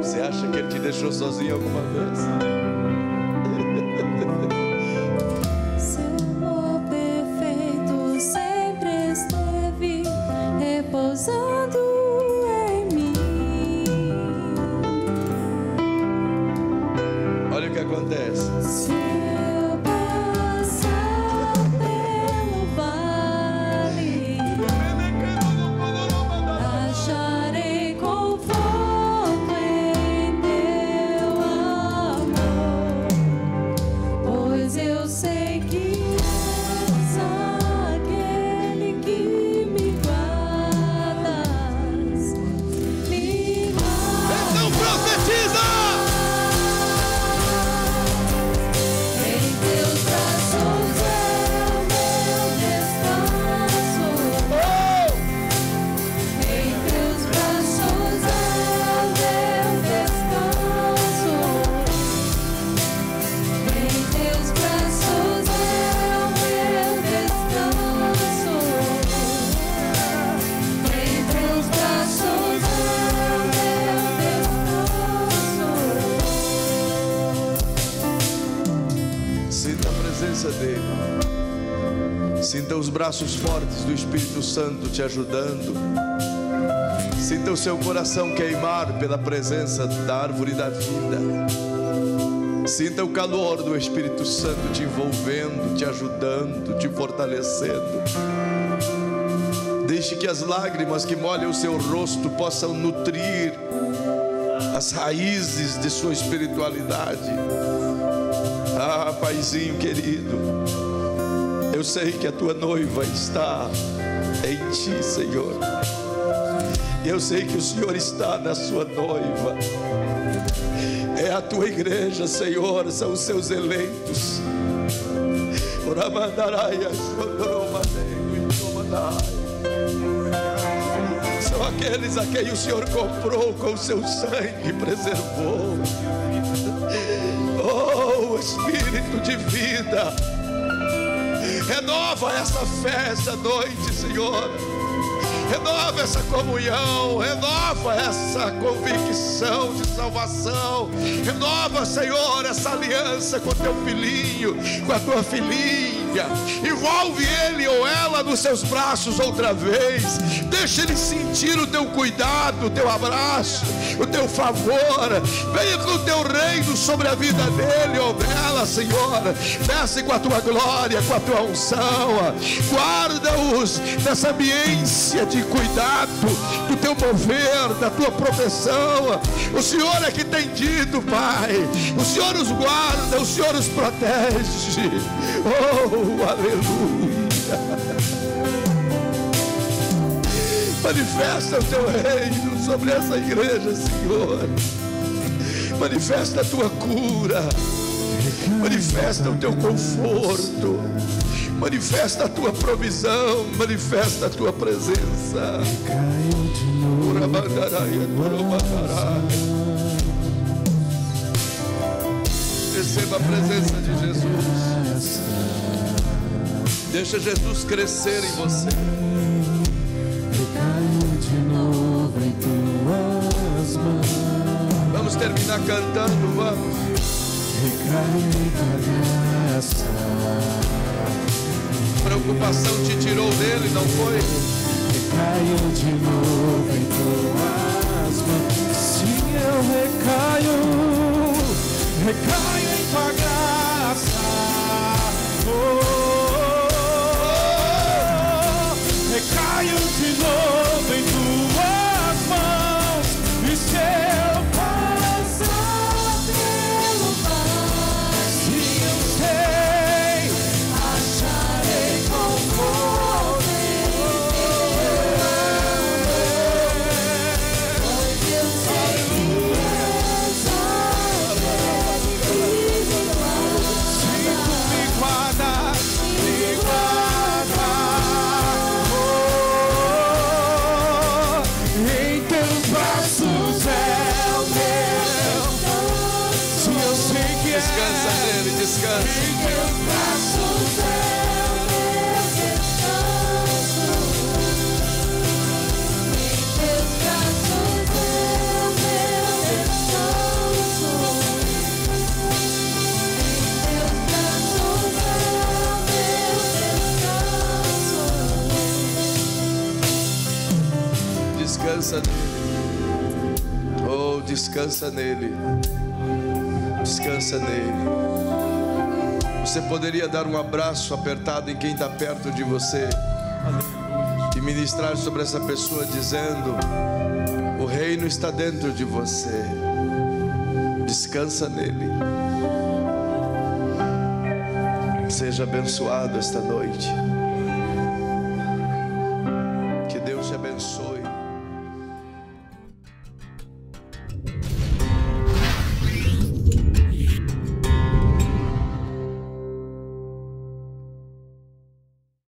Você acha que ele te deixou sozinho alguma vez? Seu amor perfeito sempre esteve repousando em mim. Olha o que acontece. Se eu passar pelo vale, acharei conforto em teu amor, pois eu sei que és aquele que me guardas, me guardas. Então profetiza! Em teus braços é o meu descanso. Em teus braços é o meu descanso. Em teus braços é o meu descanso. Em teus braços é o meu descanso. Sinta a presença dele. Sinta os braços fortes do Espírito Santo te ajudando. Sinta o seu coração queimar pela presença da árvore da vida. Sinta o calor do Espírito Santo te envolvendo, te ajudando, te fortalecendo. Deixe que as lágrimas que molham o seu rosto possam nutrir as raízes de sua espiritualidade. Ah, Paizinho querido, eu sei que a tua noiva está em ti, Senhor. Eu sei que o Senhor está na sua noiva. É a tua igreja, Senhor, são os seus eleitos. São aqueles a quem o Senhor comprou com o seu sangue e preservou. Oh, Espírito de vida, renova essa fé essa noite, Senhor. Renova essa comunhão, renova essa convicção de salvação. Renova, Senhor, essa aliança com teu filhinho, com a tua filhinha. Envolve ele ou ela nos seus braços outra vez. Deixa ele sentir o teu cuidado, o teu abraço, o teu favor. Venha com o teu reino sobre a vida dele ou dela, Senhor. Desce com a tua glória, com a tua unção. Guarda-os nessa ambiência de cuidado, do teu mover, da tua proteção. O Senhor é que tem dito, Pai. O Senhor os guarda, o Senhor os protege. Oh, aleluia. Manifesta o teu reino sobre essa igreja, Senhor. Manifesta a tua cura. Manifesta o teu conforto. Manifesta a tua provisão. Manifesta a tua presença. Receba a presença de Jesus. Deixa Jesus crescer em você. Recaio de novo em tuas mãos. Vamos terminar cantando, vamos. Recaio em tua graça. Preocupação te tirou dele, não foi? Recaio de novo em tuas mãos. Sim, eu recaio em tua graça. Recaio de novo em tuas mãos. E se eu Passar pelo vale, se eu sei, acharei conforto em pois eu sei que és a se tu me guardas, me guarda. Em teus braços é o meu. Se eu sei que Descansa nele, descansa. em teus braços é o meu descanso. Em teus braços é o meu descanso. Em teus braços é o meu descanso. Descansa nele. Oh, descansa nele. Descansa nele. Você poderia dar um abraço apertado em quem está perto de você e ministrar sobre essa pessoa dizendo: o reino está dentro de você. Descansa nele. Seja abençoado esta noite.